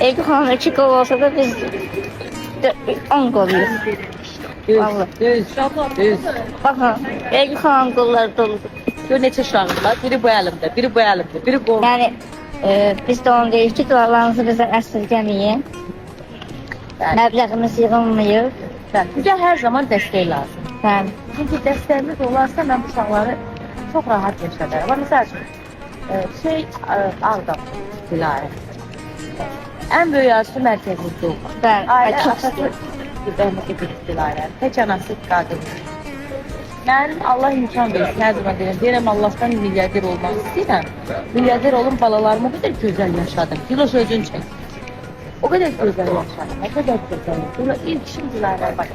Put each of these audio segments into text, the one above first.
Evli hanım 2 qol olsa da biz 10 qoluyuz. Vallahi. Düz. Baxın, evli hanım qolları doludur. Gör neçə uşağım var. Biri bu əlimdə, biri bu əlimdə, biri qol. Yəni biz də onu deyirik ki, dualarınızı bizə əsirgəməyin. Məbləğimiz yığılmıyor. Bizə hər zaman dəstək lazım. Bəli. Çünki dəstəyimiz olarsa mən bu uşaqları çox rahat yaşadarım. Ama məsəl üçün Ağdam vilayəti. Ən böyük arzusu mərkəzimizdə olmaq. Bəli. Ailə Çox atası istəyirəm. İbrahim vilayəti. Tək anası qadın. Mən Allah imkan versin, hər zaman deyirəm Allahdan milyarder olmaq istəyirəm. Milyarder olun, balalarımı o qədər gözəl yaşadım. Kilo sözün çək. O kadar güzel yaşadım, o kadar güzel. Bunu ilk işim Dilara'ya bak.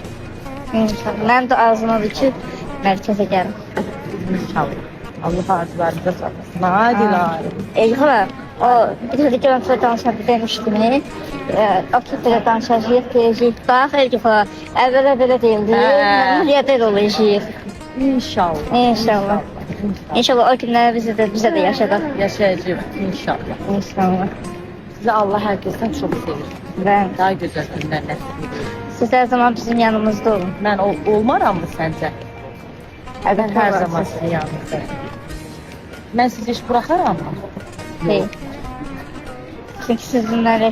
İnşallah. Mənim də arzumadır ki, mərkəzə gəlim. İnşallah. Allah arzularınıza saklasın. Hadi Dilara. Eyvallah. O bir də görüntülə danışanda demişdim. O kitle danışacağıq, deyəcəyik. Bax, Eyvallah. Əvvələ belə deyildi. Milyarder olacağıq. İnşallah. İnşallah. İnşallah o günləri bizə də yaşadaq. Yaşayacağım inşallah. İnşallah. Size Allah herkesten çok sevir. Ben. Daha güzel günler nasip ediyor. Siz her zaman bizim yanımızda olun. Ben olmaram mı sence? Ben her olarsınız. zaman sizin yanınızdayım. Ben sizi hiç bırakaram mı? Değil. Çünkü sizinle